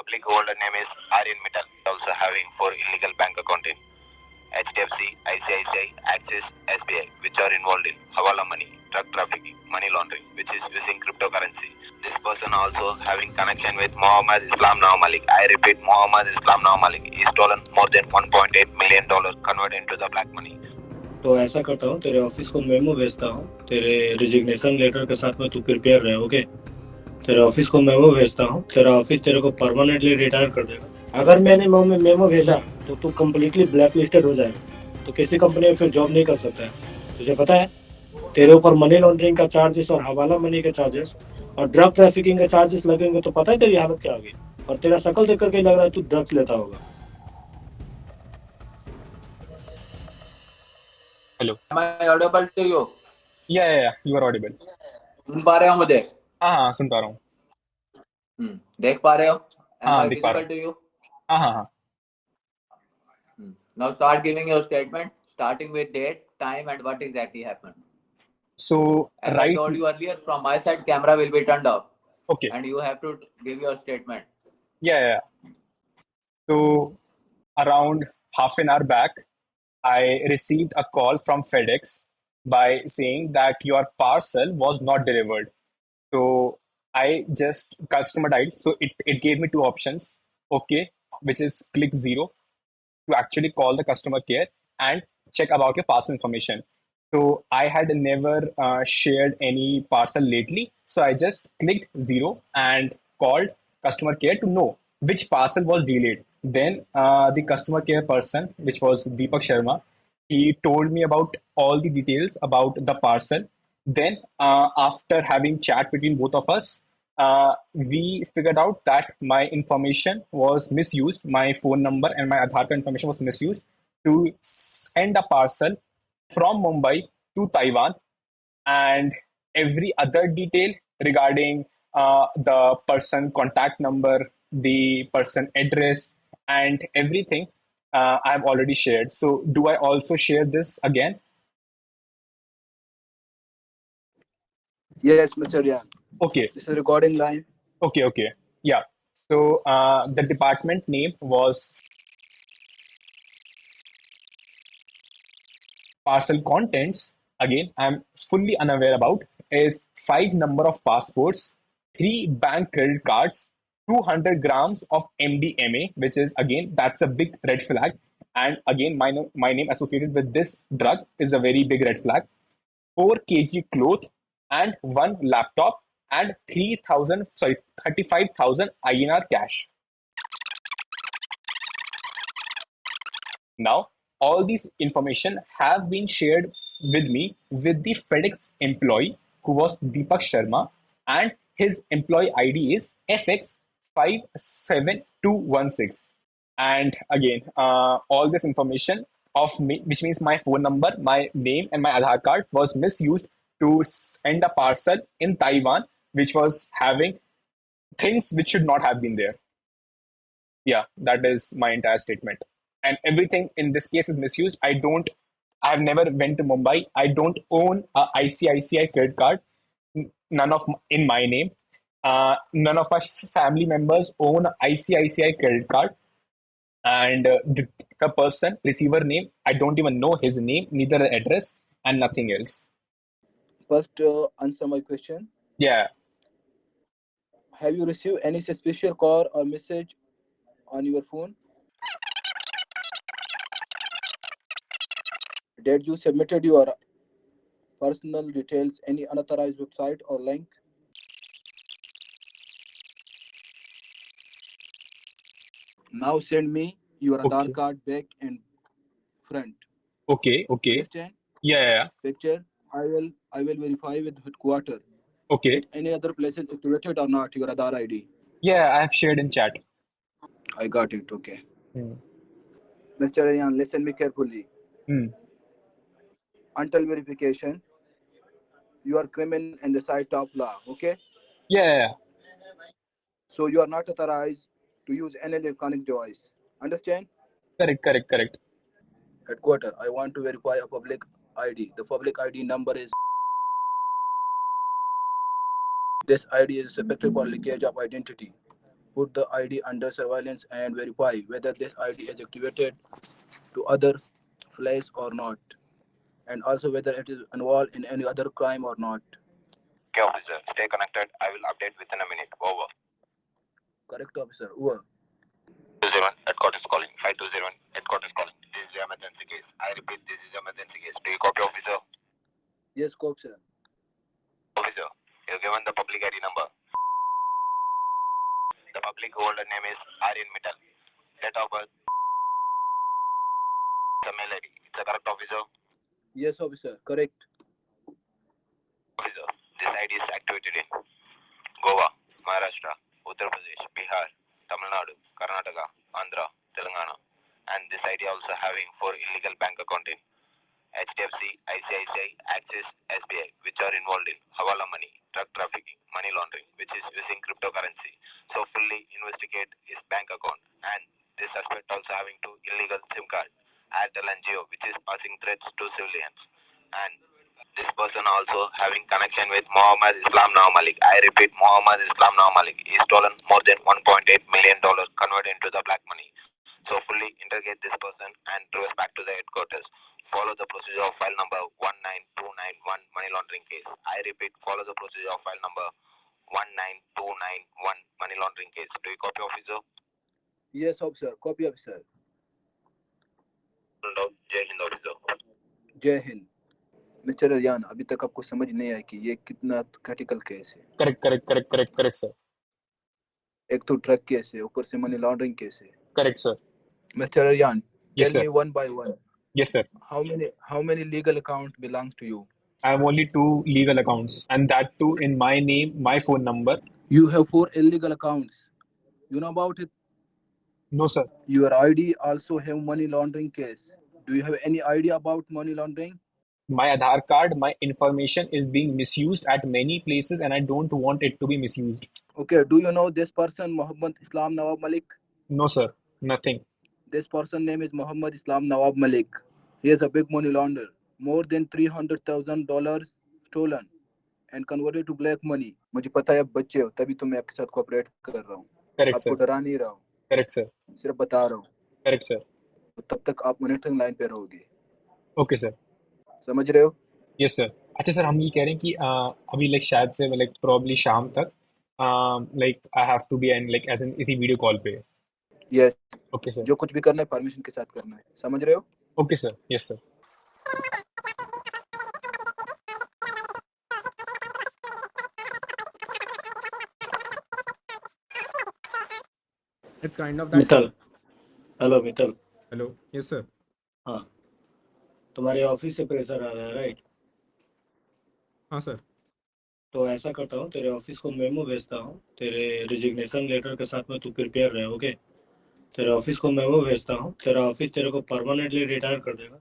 public holder name is Aryan Mittal. Also having 4 illegal bank account in HDFC, ICICI, Axis, SBI, which are involved in hawala money, drug trafficking, money laundering, which is using cryptocurrency. This person also having connection with Mohammed Islam Now Malik. I repeat, Mohammed Islam Now Malik. He stolen more than $1.8 million converted into the black money. तो ऐसा करता हूँ, तेरे office को memo भेजता हूँ, तेरे resignation letter के साथ में तू प्रिपेयर रहे, ओके? तेरे ऑफिस को मेमो भेजता हूँ, तेरा ऑफिस तेरे को परमानेंटली रिटायर कर देगा। अगर मैंने मेमो भेजा तो तू कम्प्लीटली ब्लैक लिस्टेड हो जाएगा, तो किसी कंपनी में फिर जॉब नहीं कर सकता है। तुझे पता है, तेरे ऊपर मनी लॉन्ड्रिंग का चार्जेस और हवाला मनी के चार्जेस और ड्रग ट्रैफिकिंग के चार्जेस लगेंगे, तो पता है तेरी हालत क्या होगी। और तेरा शक्ल देख करके लग रहा है तू ड्रग्स लेता होगा। Hello, Am I audible to you? या यू आर ऑडिबल। सुन पा रहे हो मुझे? हाँ, सुन पा रहा हूँ। देख पा रहे हो? Am हाँ, I दिख पा रहा visible to you? हाँ। Now start giving your statement, starting with date, time, and what exactly happened. So As I right, told you earlier, from my side, camera will be turned off, okay, and you have to give your statement. yeah. So around half an hour back, I received a call from FedEx by saying that your parcel was not delivered. So I just customer dialed. So it gave me two options. Okay, which is click zero to actually call the customer care and check about your parcel information. So I had never shared any parcel lately. So I just clicked zero and called customer care to know which parcel was delayed. Then the customer care person, which was Deepak Sharma, he told me about all the details about the parcel. Then after having chat between both of us, we figured out that my information was misused. My phone number and my Aadhaar card information was misused to send a parcel from Mumbai to Taiwan, and every other detail regarding the person contact number, the person address, and everything I have already shared. So, do I also share this again? Yes, Mr. Yan. Okay, This is recording live. okay. Yeah. So, the department name was parcel contents. Again, I'm fully unaware about is 5 number of passports, 3 bank credit cards, 200 grams of MDMA, which is again that's a big red flag. And again, my name associated with this drug is a very big red flag. 4 kg cloth and one laptop and 35,000 INR cash. Now, all these information have been shared with me with the FedEx employee who was Deepak Sharma, and his employee ID is FX57216. And again, all this information of me, which means my phone number, my name, and my Aadhaar card, was misused to send a parcel in Taiwan, which was having things which should not have been there. Yeah, that is my entire statement. And everything in this case is misused. I've never went to Mumbai. I don't own a ICICI credit card. None of in my name. None of my family members own a ICICI credit card. And the person, receiver name, I don't even know his name, neither the address, and nothing else. First, answer my question. Yeah. Have you received any suspicious call or message on your phone? Did you submitted your personal details any unauthorized website or link? Now send me your Aadhaar Okay. card back and front. Okay. Understand? Yeah. Picture. I will verify with headquarter. Okay. Did any other places activated or not your Aadhaar ID? Yeah, I have shared in chat. I got it. Okay. Hmm. Mr. Aryan, listen me carefully. Hmm. Until verification, you are criminal in the sight of law. Okay? Yeah. So you are not authorized to use any electronic device. Understand? Correct. Headquarter, I want to verify a public ID. The public ID number is. This ID is suspected for leakage of identity. put the ID under surveillance and verify whether this ID is activated to other place or not, and also whether it is involved in any other crime or not. Okay, officer. Stay connected. I will update within a minute. Over. Correct, officer. Over. 520 headquarters calling. 520 headquarters calling. This is emergency case. I repeat, this is emergency case. Do you copy, officer? Yes, cop, sir. Officer, you're given the public ID number. The public holder name is Aryan Mittal. Date of birth. The mail ID. It's a correct, officer? Yes, officer. Correct. Officer, this ID is activated in Goa, Maharashtra, Uttar Pradesh, Bihar, Tamil Nadu, Karnataka, Andhra, Telangana. And this ID also having 4 illegal bank account in HDFC, ICICI, Axis, SBI, which are involved in hawala money, drug trafficking, money laundering, which is using cryptocurrency. So fully investigate his bank account. And this suspect also having 2 illegal SIM cards, Airtel and Jio, which is passing threats to civilians. And this person also having connection with Mohammed Islam Nawab Malik. I repeat, Mohammed Islam Nawab Malik. He stolen more than $1.8 million converted into the black money. So fully interrogate this person and trace back to the headquarters. Follow the procedure of file number 19291 money laundering case. I repeat, follow the procedure of file number 19291 money laundering case. Do you copy, officer? Yes, officer. Copy, officer. Jai Hind, officer. जय Hind. Mister Ariyan, अभी तक आपको समझ नहीं आया कि ये कितना क्रिटिकल केस है। Correct, sir. एक तो ड्रग केस है, ऊपर से मनी लॉन्ड्रिंग केस है। Correct, sir. Mister Ariyan, Yes, tell sir. me one by one. Yes, sir. How many legal accounts belong to you? I have only 2 legal accounts, and that too in my name, my phone number. You have 4 illegal accounts. You know about it? No, sir. Your ID also have money laundering case. Do you have any idea about money laundering? My Aadhaar card, my information is being misused at many places, and I don't want it to be misused. Okay, do you know this person, Mohammed Islam Nawab Malik? No, sir. Nothing. This person name is Mohammed Islam Nawab Malik. He is a big money launderer. More than $300,000 stolen and converted to black money. मुझे पता है आप बच्चे हो, तभी तो मैं आपके साथ कोऑपरेट कर रहा हूँ। Correct, आपको sir. डरा नहीं रहा हूँ, Correct, sir. सिर्फ बता रहा हूँ। Correct, sir. तो तब तक आप मॉनिटरिंग लाइन पे रहोगे। Okay, sir. समझ रहे हो? Yes, sir. अच्छा सर, हम ये कह रहे हैं कि अभी लाइक शायद से लाइक प्रॉब्ली शाम तक like I have to be and like as in इसी वीडियो कॉल पे. Yes, okay sir. जो कुछ भी करना है परमिशन के साथ करना है। समझ रहे हो? Okay sir. Yes sir. It's kind of that. Mittal, hello Mittal. Hello. Yes, sir. हाँ, तुम्हारे ऑफिस से प्रेशर आ रहा है, राइट? हाँ सर. तो ऐसा करता हूँ, तेरे ऑफिस को मेमो भेजता हूँ, तेरे रिजिग्नेशन लेटर के साथ में तू प्रिपेयर रहे, ओके? तेरे ऑफिस को मेमो भेजता हूँ, तेरा ऑफिस तेरे को परमानेंटली रिटायर कर देगा।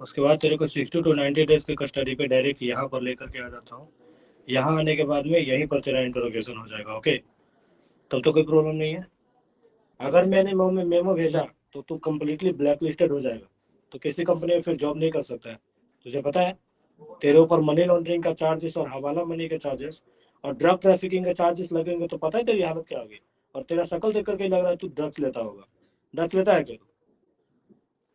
उसके बाद तेरे को 60 to 90 डेज के कस्टडी पे डायरेक्ट यहाँ पर लेकर के आ जाता हूँ। यहाँ आने के बाद में यहीं पर तेरा इंटरोगेशन हो जाएगा, ओके? तब तो कोई प्रॉब्लम नहीं है। अगर मैंने मेमो भेजा तो तू कम्प्लीटली ब्लैक लिस्टेड हो जाएगा, तो किसी कंपनी में फिर जॉब नहीं कर सकता है। तुझे पता है, तेरे ऊपर मनी लॉन्ड्रिंग का चार्जेस और हवाला मनी के चार्जेस और ड्रग ट्रैफिकिंग के चार्जेस लगेंगे, तो पता है तेरी हालत क्या होगी। और तेरा शक्ल देख करके लग रहा है तू ड्रग्स लेता होगा। ड्रग्स लेता है क्या तू?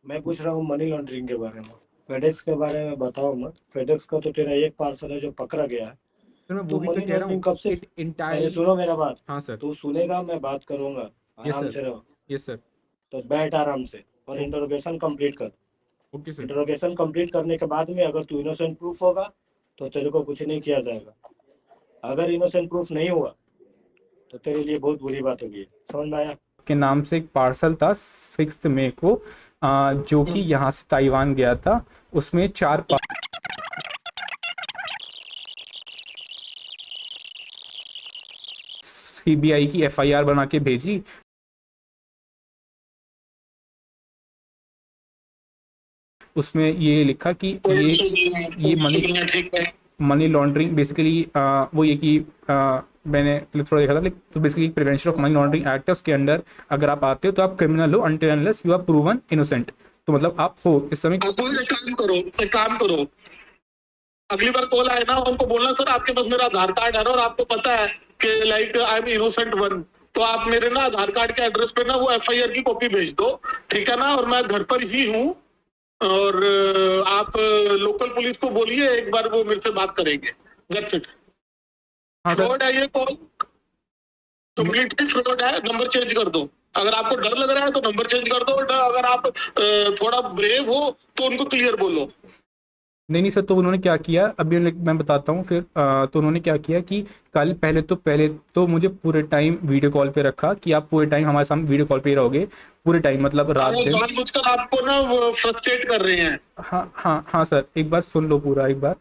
मैं पूछ रहा हूँ मनी लॉन्ड्रिंग के बारे में। फेडेक्स के बारे में बताओ मत। फेडेक्स का तो तेरा एक पार्सल है जो पकड़ा गया है। सर मैं तू वो भी तो मनी कह रहा लॉन्ड्रिंग हूँ. कब से? It entire. पहले सुनो मेरा बात। हाँ सर. तू सुनेगा, मैं बात करूंगा, Yes, आराम sir. से रहो। Yes, sir. तो बैठ आराम से और इंटरोगेशन कंप्लीट कर। Okay, sir. इंटरोगेशन कंप्लीट करने के बाद में अगर तू इनोसेंट प्रूफ होगा तो तेरे को कुछ नहीं किया जाएगा। अगर इनोसेंट प्रूफ नहीं हुआ तो तेरे लिए बहुत बुरी बात होगी। समझ में आया? के नाम से एक पार्सल था 6 मई को, जो कि यहाँ से ताइवान गया था। उसमें 4 सीबीआई की एफआईआर बना के भेजी। उसमें ये लिखा कि ये मनी लॉन्ड्रिंग बेसिकली वो ये कि मैंने थोड़ा देखा था, तो basically prevention of money laundering act है, उसके अंडर अगर आप आते हो तो आप क्रिमिनल हो until unless you are proven innocent. तो मतलब आप हो इस समय। एक काम करो, अगली बार कॉल आए ना, उनको बोलना सर आपके पास मेरा आधार कार्ड है और आपको पता है कि like I am innocent one, तो आप मेरे ना आधार कार्ड के एड्रेस पे ना वो FIR की कॉपी भेज दो, ठीक है ना? और मैं घर पर ही हूँ, और आप लोकल पुलिस को बोलिए एक बार, वो मेरे से बात करेंगे। That's it. हाँ सर। फ्रॉड है ये कॉल, कंप्लीटली फ्रॉड है। नंबर चेंज कर दो। अगर आपको डर लग रहा है तो नंबर चेंज कर दो, और अगर आप थोड़ा ब्रेव हो तो उनको क्लियर बोलो। नहीं सर, तो उन्होंने क्या किया अभी मैं बताता हूँ फिर। तो उन्होंने क्या किया कि कल पहले तो मुझे पूरे टाइम वीडियो कॉल पे रखा कि आप पूरे टाइम हमारे सामने वीडियो कॉल पे ही रहोगे पूरे टाइम, मतलब रात वो दिन। जानबूझकर आपको ना वो फ्रस्ट्रेट कर रहे हैं। हाँ सर, एक बार सुन लो पूरा एक बार।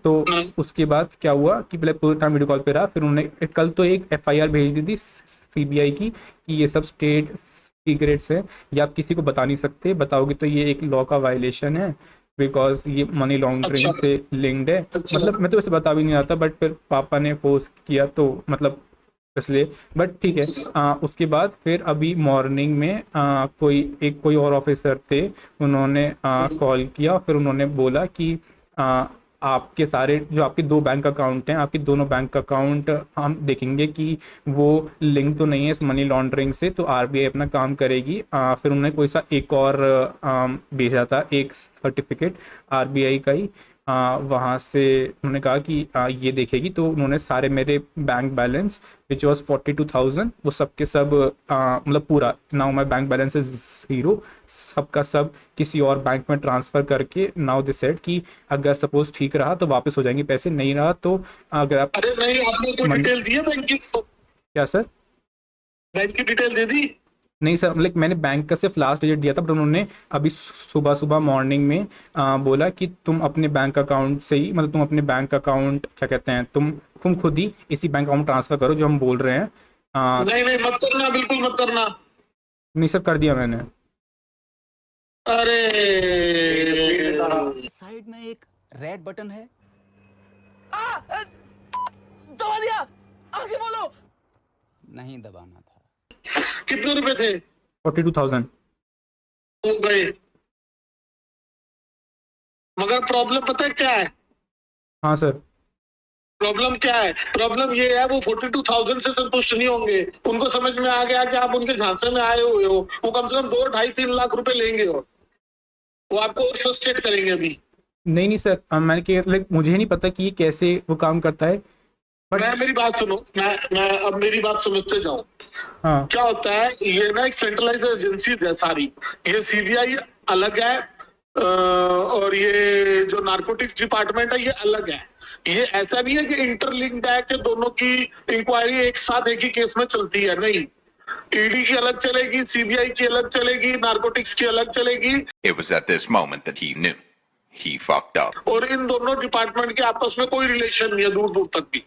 तो उसके बाद क्या हुआ कि पहले पूरे टाइम वीडियो कॉल पे रहा, फिर उन्होंने कल तो एक FIR भेज दी थी CBI की कि ये सब स्टेट सीक्रेट्स है, ये आप किसी को बता नहीं सकते, बताओगे तो ये एक लॉ का वायलेशन है, बिकॉज ये मनी लॉन्ड्रिंग अच्छा। से लिंक्ड है। अच्छा। मतलब मैं तो वैसे बता भी नहीं रहा था, बट फिर पापा ने फोर्स किया तो मतलब इसलिए, बट ठीक है। उसके बाद फिर अभी मॉर्निंग में कोई और ऑफिसर थे, उन्होंने कॉल किया, फिर उन्होंने बोला कि आपके सारे जो आपके 2 बैंक अकाउंट हैं, आपके दोनों बैंक अकाउंट हम देखेंगे कि वो लिंक तो नहीं है इस मनी लॉन्ड्रिंग से, तो RBI अपना काम करेगी। फिर उन्होंने कोई सा एक और भेजा था, एक सर्टिफिकेट RBI का ही, वहाँ से उन्होंने कहा कि ये देखेगी। तो उन्होंने सारे मेरे बैंक बैलेंस विच वॉज 42,000 वो सब के सब मतलब पूरा, now my bank balance is 0, सबका सब किसी और बैंक में ट्रांसफ़र करके नाउ दे सेड कि अगर सपोज ठीक रहा तो वापस हो जाएंगे पैसे, नहीं रहा तो अगर आप। अरे नहीं, आपने कोई डिटेल दी है बैंक की? क्या सर? बैंक की डिटेल दे दी? नहीं सर, लाइक मैंने बैंक का सिर्फ लास्ट डिजिट दिया था, बट उन्होंने अभी सुबह मॉर्निंग में बोला कि तुम अपने बैंक अकाउंट से ही, मतलब तुम अपने बैंक अकाउंट क्या कहते हैं, तुम खुद ही इसी बैंक अकाउंट ट्रांसफर करो जो हम बोल रहे हैं। नहीं नहीं, मत करना, बिल्कुल मत करना। नहीं सर, कर दिया मैंने। अरे साइड में एक रेड बटन है, दबा दिया, आगे बोलो। नहीं दबाना था। कितने रुपए थे? 42,000। हो गए। मगर प्रॉब्लम पता है क्या है? हाँ सर। प्रॉब्लम क्या है? प्रॉब्लम ये है, वो 42,000 से संतुष्ट नहीं होंगे। उनको समझ में आ गया कि आप उनके झांसे में आए हुए हो। वो कम से कम 2, 2.5, 3 लाख रुपए लेंगे, और वो आपको और फ्रस्ट्रेट करेंगे अभी। नहीं सर, मैंने कि लाइक मुझे नहीं पता कि ये कैसे वो काम करता है। मेरी बात सुनो, मैं अब मेरी बात समझते जाओ। हाँ। क्या होता है, ये ना एक सेंट्रलाइज एजेंसी है सारी। ये CBI अलग है, और ये जो नारकोटिक्स डिपार्टमेंट है ये अलग है। ये ऐसा नहीं है कि इंटरलिंक्ड है कि दोनों की इंक्वायरी एक साथ एक ही केस में चलती है, नहीं। ED की अलग चलेगी, CBI की अलग चलेगी, नारकोटिक्स की अलग चलेगी। It was at this moment that he knew he fucked up. और इन दोनों डिपार्टमेंट के आपस में कोई रिलेशन नहीं है दूर दूर तक भी।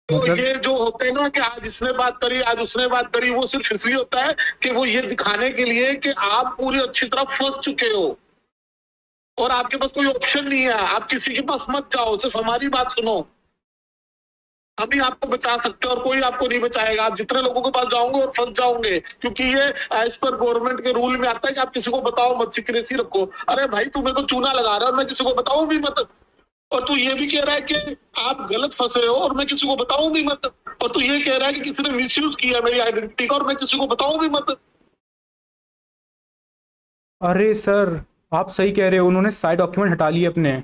तो ये जो होते हैं ना कि आज इसने बात करी, आज उसने बात करी, वो सिर्फ इसलिए होता है कि वो ये दिखाने के लिए कि आप पूरी अच्छी तरह फंस चुके हो और आपके पास कोई ऑप्शन नहीं है। आप किसी के पास मत जाओ, सिर्फ हमारी बात सुनो। हम ही आपको बचा सकते हैं और कोई आपको नहीं बचाएगा। आप जितने लोगों के पास जाओगे और फंस जाओगे, क्योंकि ये एज पर गवर्नमेंट के रूल में आता है कि आप किसी को बताओ मत, सीक्रेसी रखो। अरे भाई, तू मेरे को चूना लगा रहा है और मैं किसी को बताऊं भी मत, और तू ये भी कह रहा है कि आप गलत फंसे हो और मैं किसी को बताऊं भी मत, और तू ये कह रहा है कि किसी ने मिसयूज किया मेरी आइडेंटिटी का और मैं किसी को बताऊं भी मत। अरे सर, आप सही कह रहे हो, उन्होंने सारे डॉक्यूमेंट हटा लिए अपने।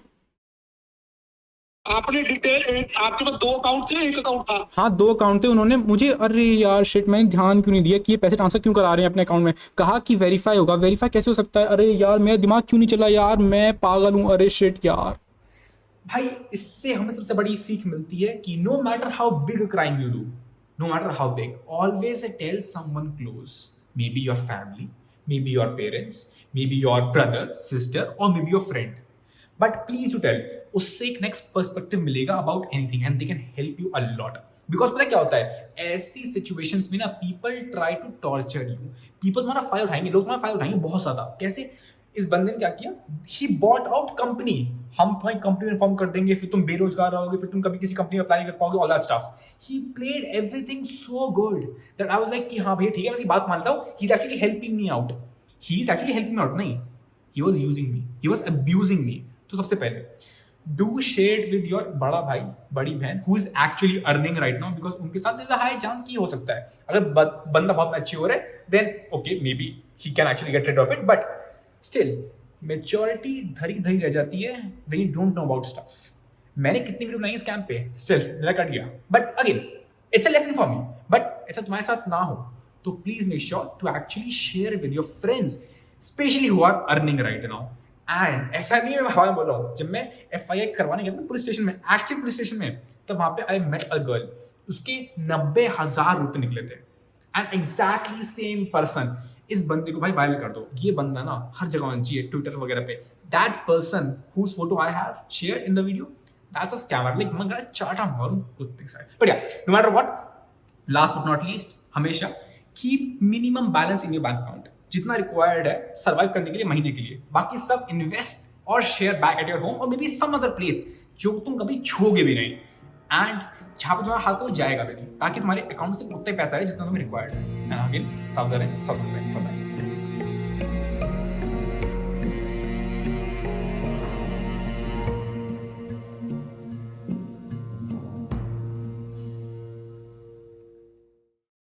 आपने डिटेल, आपके पास 2 अकाउंट थे, 1 अकाउंट था? हाँ, 2 अकाउंट थे। उन्होंने मुझे, अरे यार शिट, मैंने ध्यान क्यों नहीं दिया कि ये पैसे ट्रांसफर क्यों करा रहे हैं अपने अकाउंट में। कहा कि वेरीफाई होगा, वेरीफाई कैसे हो सकता है? अरे यार, मेरा दिमाग क्यों नहीं चला यार, मैं पागल हूँ। अरे शिट यार। भाई, इससे हमें सबसे बड़ी सीख मिलती है कि no matter how big crime you do, no matter how big, always tell someone close, may be your family, may be your parents, may be your brother, sister, और may be your friend, but please to tell. उससे एक next perspective मिलेगा about anything and they can help you a lot. Because पता क्या होता है, ऐसी situations में ना people try to torture you. People तुम्हारा फायदा उठाएंगे, लोग तुम्हारा फायदा उठाएंगे बहुत ज्यादा। कैसे? इस बंदे ने क्या किया, ही बॉट आउट कंपनी। हम तुम्हारी कंपनी में इन्फॉर्म कर देंगे, फिर तुम बेरोजगार रहोगे, फिर तुम कभी किसी कंपनी में अप्लाई नहीं कर पाओगे, all that stuff. He played everything so good that I was like कि हाँ भैया ठीक है, मैं इसकी बात मानता हूँ, he is actually helping me out. He is actually helping me out, नहीं, he was using me, he was abusing me. तो सबसे पहले do share it with your बड़ा भाई बड़ी बहन who is actually earning right now, because उनके साथ इज अ हाई चांस की हो सकता है अगर बंदा बहुत मैच्योर है then okay may be he can actually get rid of it, but still maturity धरी धरी रह जाती है when you don't know about stuff. मैंने कितनी वीडियो बनाई स्कैम पे, स्टिल मेरा कट गया, but again it's a lesson for me. But ऐसा तुम्हारे साथ ना हो तो please make sure to actually share with your friends specially who are earning right now. And ऐसा नहीं है मैं हवा में बोल रहा हूँ, जब मैं FIR करवाने गया था पुलिस स्टेशन में, एक्चुअल पुलिस स्टेशन में, तब वहां पे आई मेट अ गर्ल, उसके 90,000 रुपए निकले थे. एंड एग्जैक्टली सेम पर्सन, इस बंदे को भाई वायरल कर दो, ये बंदा ना हर जगह होना चाहिए, ट्विटर वगैरह पे. That person whose photo I have shared in the video, that's a scammer. Like मैं चाटा मारूं कुत्ते से. बट या no matter what, last but not least, हमेशा keep minimum balance in your bank account, जितना रिक्वायर्ड है सर्वाइव करने के लिए महीने के लिए. बाकी सब इन्वेस्ट और share back at your home और may be some other place जो तुम कभी छूओगे भी नहीं एंड जहां पर तुम्हारा हाथ को जाएगा भी नहीं, ताकि तुम्हारे अकाउंट से उतना ही पैसा है जितना तुम्हें रिक्वायर्ड है. एंड अगेन सावधान, बाय.